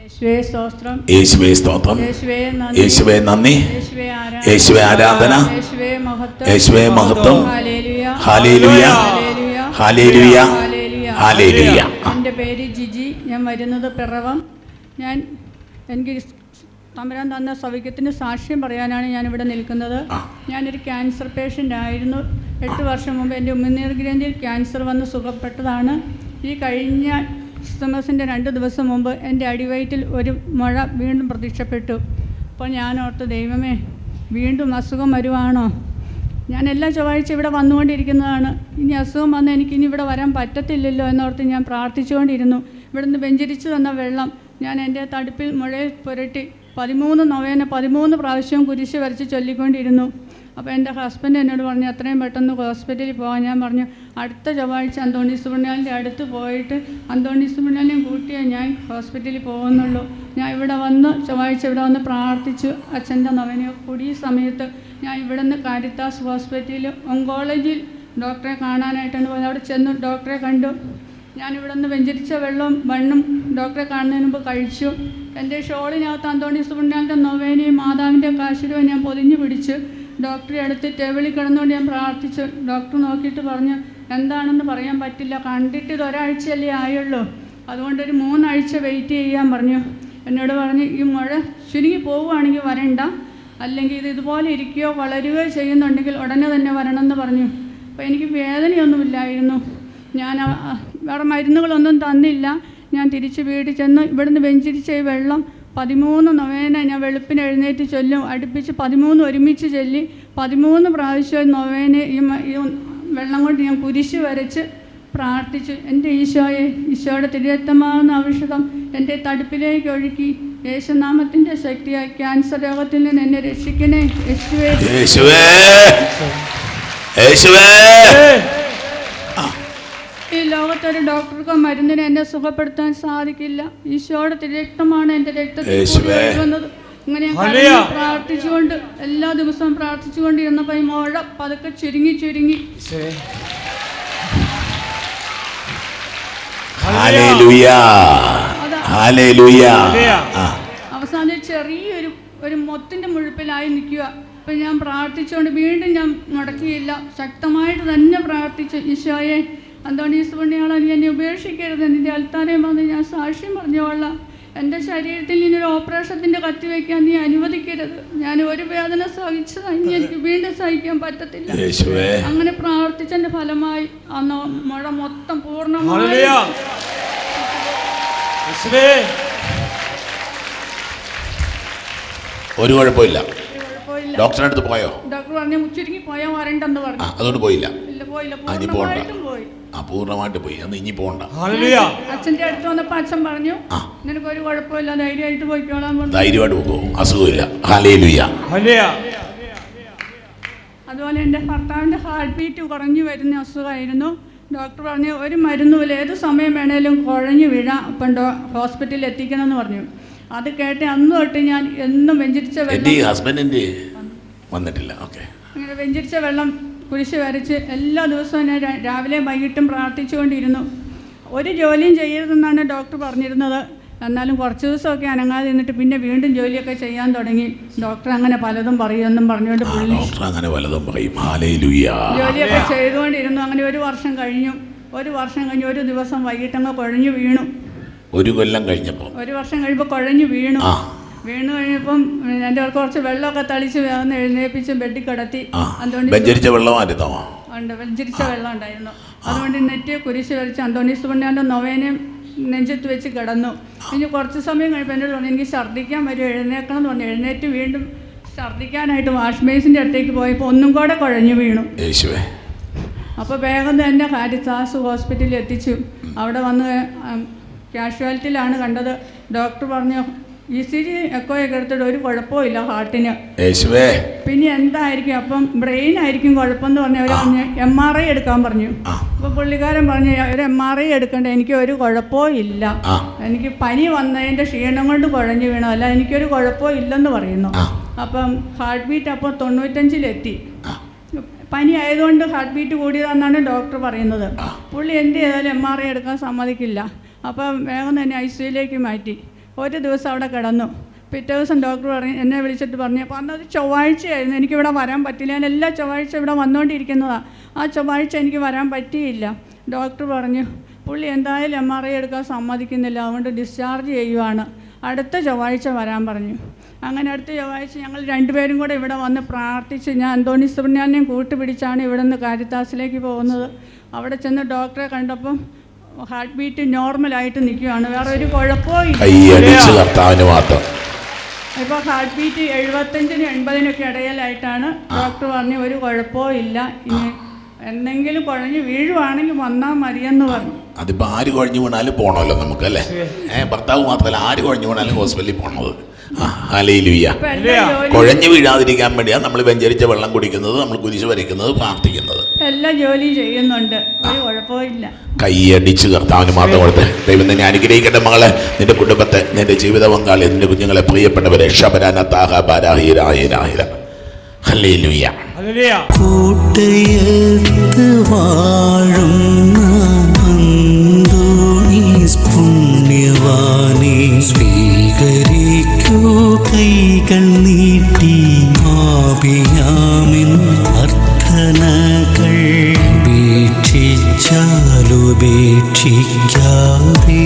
യേശുവേ സ്തോത്രം, യേശുവേ നന്ദി, യേശുവേ ആരാധന, യേശുവേ മഹത്വം. Hallelujah, hallelujah, hallelujah. എൻ്റെ പേര് ജിജി. ഞാൻ വരുന്നത് പിറവം. എനിക്ക് തമ്പുരാൻ തന്ന സൗഖ്യത്തിന് സാക്ഷ്യം പറയാനാണ് ഞാനിവിടെ നിൽക്കുന്നത്. ഞാനൊരു ക്യാൻസർ പേഷ്യൻ്റ് ആയിരുന്നു. 8 വർഷം മുമ്പ് എൻ്റെ ഉമിനീർ ഗ്രന്ഥിയിൽ ക്യാൻസർ വന്ന് സുഖപ്പെട്ടതാണ്. ഈ കഴിഞ്ഞ ക്രിസ്മസിൻ്റെ 2 ദിവസം മുമ്പ് എൻ്റെ അടിവയറ്റിൽ ഒരു മുഴ വീണ്ടും പ്രത്യക്ഷപ്പെട്ടു. അപ്പോൾ ഞാൻ ഓർത്ത്, ദൈവമേ, വീണ്ടും അസുഖം വരുവാണോ? ഞാൻ എല്ലാ ചൊവ്വാഴ്ച ഇവിടെ വന്നുകൊണ്ടിരിക്കുന്നതാണ്. ഇനി അസുഖം വന്ന് എനിക്കിനി ഇവിടെ വരാൻ പറ്റത്തില്ലല്ലോ എന്നോർത്ത് ഞാൻ പ്രാർത്ഥിച്ചുകൊണ്ടിരുന്നു. ഇവിടുന്ന് വെഞ്ചരിച്ചു തന്ന വെള്ളം ഞാൻ എൻ്റെ തടുപ്പിൽ മുഴയിൽ പുരട്ടി 13 നൊവേന 13 പ്രാവശ്യം കുരിശ് വരച്ച് ചൊല്ലിക്കൊണ്ടിരുന്നു. അപ്പോൾ എൻ്റെ ഹസ്ബൻഡ് എന്നോട് പറഞ്ഞു, അത്രയും പെട്ടെന്ന് ഹോസ്പിറ്റലിൽ പോകാൻ. ഞാൻ പറഞ്ഞു, അടുത്ത ചൊവ്വാഴ്ച അന്തോണീസ് പുണ്യാലിൻ്റെ അടുത്ത് പോയിട്ട് അന്തോണീസ് പുണ്യാലിനെയും കൂട്ടിയേ ഞാൻ ഹോസ്പിറ്റലിൽ പോകുന്നുള്ളൂ. ഞാൻ ഇവിടെ വന്ന് ചൊവ്വാഴ്ച ഇവിടെ വന്ന് പ്രാർത്ഥിച്ചു. അച്ഛൻ്റെ നവനെ കൂടി ഈ സമയത്ത് ഞാൻ ഇവിടെ നിന്ന് കാരിത്താസ് ഹോസ്പിറ്റലിൽ ഒങ്കോളജിയിൽ ഡോക്ടറെ കാണാനായിട്ടാണ് പോയത്. അവിടെ ചെന്ന് ഡോക്ടറെ കണ്ടു. ഞാനിവിടെ നിന്ന് വെഞ്ചരിച്ച വെള്ളവും മണ്ണും ഡോക്ടറെ കാണുന്നതിന് മുമ്പ് കഴിച്ചു. എൻ്റെ ഷോളിനകത്ത് അന്തോണീസ് പുണ്യാലിൻ്റെ നൊവേനയും മാതാവിൻ്റെ കാശുരവും ഞാൻ പൊതിഞ്ഞു പിടിച്ച് ഡോക്ടറെ അടുത്ത് ടേബിളിൽ കിടന്നുകൊണ്ട് ഞാൻ പ്രാർത്ഥിച്ചു. ഡോക്ടർ നോക്കിയിട്ട് പറഞ്ഞു, എന്താണെന്ന് പറയാൻ പറ്റില്ല, കണ്ടിട്ട് ഇത് ഒരാഴ്ചയല്ലേ ആയുള്ളൂ, അതുകൊണ്ടൊരു 3 ആഴ്ച വെയിറ്റ് ചെയ്യാൻ പറഞ്ഞു. എന്നോട് പറഞ്ഞു, ഈ മുഴ ചുരുങ്ങി പോവുകയാണെങ്കിൽ വരണ്ട, അല്ലെങ്കിൽ ഇത് ഇതുപോലെ ഇരിക്കുകയോ വളരുകയോ ചെയ്യുന്നുണ്ടെങ്കിൽ ഉടനെ തന്നെ വരണമെന്ന് പറഞ്ഞു. അപ്പോൾ എനിക്ക് വേദനയൊന്നുമില്ലായിരുന്നു. ഞാൻ വേറെ മരുന്നുകളൊന്നും തന്നില്ല. ഞാൻ തിരിച്ച് വീട്ടിൽ ചെന്ന് ഇവിടുന്ന് വെഞ്ചരിച്ച ഈ വെള്ളം 13 നൊവേന ഞാൻ വെളുപ്പിന് എഴുന്നേറ്റ് ചൊല്ലും. അടുപ്പിച്ച് 13 ഒരുമിച്ച് ചൊല്ലി 13 പ്രാവശ്യം നൊവേന ഈ വെള്ളം കൊണ്ട് ഞാൻ കുരിശ് വരച്ച് പ്രാർത്ഥിച്ചു. എൻ്റെ ഈശോയെ, ഈശോയുടെ തിരുരക്തമാകുന്ന ഔഷധം എൻ്റെ തടുപ്പിലേക്ക് ഒഴുക്കി യേശുനാമത്തിൻ്റെ ശക്തിയായി ക്യാൻസർ രോഗത്തിൽ നിന്ന് എന്നെ രക്ഷിക്കണേ യേശുവേ, യേശുവേ, യേശുവേ. ഈ ലോകത്തൊരു ഡോക്ടർക്കോ മരുന്നിന് എന്നെ സുഖപ്പെടുത്താൻ സാധിക്കില്ല. ഈശോയുടെ തിരുരക്തമാണ് എൻ്റെ രക്തത്തിൽ വന്നത്. ഇങ്ങനെ പ്രാർത്ഥിച്ചുകൊണ്ട് എല്ലാ ദിവസവും പ്രാർത്ഥിച്ചുകൊണ്ടിരുന്നപ്പോൾ ഈ മുഴ പതുക്കെ ചുരുങ്ങി അവസാനം ചെറിയൊരു മൊത്തിൻ്റെ മുഴുപ്പിലായി നിൽക്കുക. അപ്പം ഞാൻ പ്രാർത്ഥിച്ചുകൊണ്ട് വീണ്ടും ഞാൻ മുടക്കിയില്ല, ശക്തമായിട്ട് തന്നെ പ്രാർത്ഥിച്ചു. ഈശോയെ, അന്തോണീസ് പുണ്യാളെ, നീ എന്നെ ഉപേക്ഷിക്കരുത്, നിൻ്റെ അൽത്താരയിൽ വന്ന് ഞാൻ സാക്ഷ്യം പറഞ്ഞുകൊള്ളാം. എൻ്റെ ശരീരത്തിൽ ഇനിയൊരു ഓപ്പറേഷത്തിൻ്റെ കത്തി വയ്ക്കാൻ നീ അനുവദിക്കരുത്. ഞാൻ ഒരു വേദന സഹിച്ചത് ഇനി എനിക്ക് വീണ്ടും സഹിക്കാൻ പറ്റത്തില്ല. അങ്ങനെ പ്രാർത്ഥിച്ചതിൻ്റെ ഫലമായി അന്ന് മുഴ മൊത്തം പൂർണ്ണമായി. ഒരു കുഴപ്പമില്ല. ഡോക്ടറെ അടുത്ത് പോയോ? ഡോക്ടർ പറഞ്ഞു ചുരുങ്ങി പോയാൽ വരണ്ടെന്ന് പറഞ്ഞു. അതുകൊണ്ട് പോയില്ല. പൂർണ്ണമായിട്ടും പോയി. പൂർണ്ണമായിട്ട് പോയി. അന്ന് ഇനി പോകണ്ട. അച്ഛൻ്റെ അടുത്ത് വന്നപ്പോൾ അച്ഛൻ പറഞ്ഞു, നിനക്ക് ഒരു കുഴപ്പമില്ല, ധൈര്യമായിട്ട് പോയിക്കോളാൻ പറഞ്ഞു. ധൈര്യമായിട്ട് പോകും, അസുഖമില്ല. ഹല്ലേലൂയ. അതുപോലെ എൻ്റെ ഭർത്താവിൻ്റെ ഹാർട്ട് ബീറ്റ് കുറഞ്ഞു വരുന്ന അസുഖമായിരുന്നു. ഡോക്ടർ പറഞ്ഞു, ഒരു മരുന്നുമില്ല, ഏത് സമയം വേണേലും കുഴഞ്ഞു വീഴാം, അപ്പം ഹോസ്പിറ്റലിൽ എത്തിക്കണമെന്ന് പറഞ്ഞു. അത് കേട്ട് അന്ന് തൊട്ട് ഞാൻ എന്നും വെഞ്ചരിച്ച വെള്ളം വന്നിട്ടില്ല. അങ്ങനെ വെഞ്ചരിച്ച വെള്ളം കുരിശ് വരച്ച് എല്ലാ ദിവസവും ഞാൻ രാവിലെയും വൈകിട്ടും പ്രാർത്ഥിച്ചുകൊണ്ടിരുന്നു. ഒരു ജോലിയും ചെയ്യരുതെന്നാണ് ഡോക്ടർ പറഞ്ഞിരുന്നത്. എന്നാലും കുറച്ച് ദിവസമൊക്കെ അനങ്ങാതെ നിന്നിട്ട് പിന്നെ വീണ്ടും ജോലിയൊക്കെ ചെയ്യാൻ തുടങ്ങി. ഡോക്ടർ അങ്ങനെ പലതും പറയുമെന്നും പറഞ്ഞുകൊണ്ട് ജോലിയൊക്കെ ചെയ്തുകൊണ്ടിരുന്നു. അങ്ങനെ 1 വർഷം കഴിഞ്ഞു. 1 വർഷം കഴിഞ്ഞ് ഒരു ദിവസം വൈകിട്ടങ്ങ് കുഴഞ്ഞു വീണു. 1 കൊല്ലം കഴിഞ്ഞപ്പോൾ 1 വർഷം കഴിയുമ്പോൾ കുഴഞ്ഞു വീണു കഴിഞ്ഞപ്പം എൻ്റെ കുറച്ച് വെള്ളമൊക്കെ തളിച്ച് വേഗം എഴുന്നേപ്പിച്ച് ബെഡിൽ കിടത്തി. വെഞ്ചരിച്ച വെള്ളം വെഞ്ചരിച്ച വെള്ളം ഉണ്ടായിരുന്നു. അതുകൊണ്ട് നെറ്റ് കുരിശ് വരച്ച് അന്തോണീസ് പുണ്യാലിൻ്റെ നൊവേനയും നെഞ്ചത്ത് വെച്ച് കിടന്നു. ഇനി കുറച്ച് സമയം കഴിയുമ്പോൾ എന്നോട് പറഞ്ഞു, എനിക്ക് ഛർദ്ദിക്കാൻ വരും, എഴുന്നേക്കണം എന്ന് പറഞ്ഞു. എഴുന്നേറ്റ് വീണ്ടും ഛർദ്ദിക്കാനായിട്ട് വാഷ് ബേസിൻ്റെ അടുത്തേക്ക് പോയപ്പോൾ ഒന്നും കൂടെ കുഴഞ്ഞു വീണു. അപ്പോൾ വേഗം തന്നെ കാരിത്താസ് ഹോസ്പിറ്റലിൽ എത്തിച്ചു. അവിടെ വന്ന് കാഷ്വാലിറ്റിയിലാണ് കണ്ടത്. ഡോക്ടർ പറഞ്ഞു, ECG എക്കോയൊക്കെ എടുത്തിട്ട് ഒരു കുഴപ്പമില്ല ഹാർട്ടിന്. പിന്നെ എന്തായിരിക്കും, അപ്പം ബ്രെയിൻ ആയിരിക്കും കുഴപ്പമെന്ന് പറഞ്ഞു. അവർ പറഞ്ഞു MRI എടുക്കാൻ പറഞ്ഞു. അപ്പോൾ പുള്ളിക്കാരൻ പറഞ്ഞു, ഒരു MRI എടുക്കണ്ട, എനിക്ക് ഒരു കുഴപ്പവും ഇല്ല, എനിക്ക് പനി വന്നതിൻ്റെ ക്ഷീണം കൊണ്ട് കുഴഞ്ഞു വീണു, അല്ല എനിക്കൊരു കുഴപ്പവും ഇല്ലെന്ന് പറയുന്നു. അപ്പം ഹാർട്ട് ബീറ്റ് അപ്പോൾ 95-ലെത്തി. പനി ആയതുകൊണ്ട് ഹാർട്ട് ബീറ്റ് കൂടിയതാണെന്നാണ് ഡോക്ടർ പറയുന്നത്. പുള്ളി എന്ത് ചെയ്താലും MRI എടുക്കാൻ സമ്മതിക്കില്ല. അപ്പം വേഗം തന്നെ ICUയിലേക്ക് മാറ്റി. ഒരു ദിവസം അവിടെ കിടന്നു. പിറ്റേ ദിവസം ഡോക്ടർ എന്നെ വിളിച്ചിട്ട് പറഞ്ഞു, അപ്പോൾ അന്നത് ചൊവ്വാഴ്ചയായിരുന്നു, എനിക്കിവിടെ വരാൻ പറ്റില്ല. ഞാൻ എല്ലാ ചൊവ്വാഴ്ച ഇവിടെ വന്നുകൊണ്ടിരിക്കുന്നതാണ്. ആ ചൊവ്വാഴ്ച എനിക്ക് വരാൻ പറ്റിയില്ല. ഡോക്ടർ പറഞ്ഞു പുള്ളി എന്തായാലും MRI എടുക്കാൻ സമ്മതിക്കുന്നില്ല, അതുകൊണ്ട് ഡിസ്ചാർജ് ചെയ്യുവാണ്, അടുത്ത ചൊവ്വാഴ്ച വരാൻ പറഞ്ഞു. അങ്ങനെ അടുത്ത ചൊവ്വാഴ്ച ഞങ്ങൾ രണ്ടുപേരും കൂടെ ഇവിടെ വന്ന് പ്രാർത്ഥിച്ച്, ഞാൻ അന്തോണി സുബ്രഹ്മണ്യനെയും കൂട്ടുപിടിച്ചാണ് ഇവിടെ നിന്ന് കാരിത്താസിലേക്ക് പോകുന്നത്. അവിടെ ചെന്ന് ഡോക്ടറെ കണ്ടപ്പം ഹാർട്ട് ബീറ്റ് നോർമലായിട്ട് നിൽക്കുകയാണ്, വേറെ ഒരു കുഴപ്പവും ഇല്ല. ഇപ്പോൾ ഹാർട്ട് ബീറ്റ് 75-നും 80-നൊക്കെ ഇടയിലായിട്ടാണ്. ഡോക്ടർ പറഞ്ഞു ഒരു കുഴപ്പവും ഇല്ല, ഇനി എന്തെങ്കിലും കുഴഞ്ഞ് വീഴുവാണെങ്കിൽ വന്നാൽ മതിയെന്ന് പറഞ്ഞു. അതിപ്പോൾ ആര് കുഴഞ്ഞു വീണാലും പോകണമല്ലോ നമുക്ക്, അല്ലേ? ഭർത്താവ് മാത്രമല്ല, ആര് കുഴഞ്ഞു വീണാലും ഹോസ്പിറ്റലിൽ പോകണത്. ഹല്ലേലൂയ. കുഴഞ്ഞു വീഴാതിരിക്കാൻ വേണ്ടിയാണ് നമ്മൾ വെഞ്ചരിച്ച വെള്ളം കുടിക്കുന്നത്, നമ്മൾ കുരിശ് വരയ്ക്കുന്നത്, പ്രാർത്ഥിക്കുന്നത്. എല്ലാ ജോലിയും ചെയ്യുന്നുണ്ട്, ഒരു കുഴപ്പമില്ല. കൈയടിച്ച് കർത്താവിന് മാത്രം കൊടുത്ത് ദൈവം തന്നെ അനുഗ്രഹിക്കട്ടെ. മകളെ, നിന്റെ കുടുംബത്തെ, നിന്റെ ജീവിത പങ്കാളി, നിന്റെ കുഞ്ഞുങ്ങളെ, പ്രിയപ്പെട്ടവരെ, ഹല്ലേലൂയ. കൂട്ടയത്ത് വാഴുന്ന അന്തോണീസ് പുണ്യവാനെ സ്വീകരിക്കൂ കൈകൾ നീട്ടി. ആപിയാമിൻ അർത്ഥനകൾ ഉപേക്ഷിച്ചാലുപേക്ഷിക്കാതെ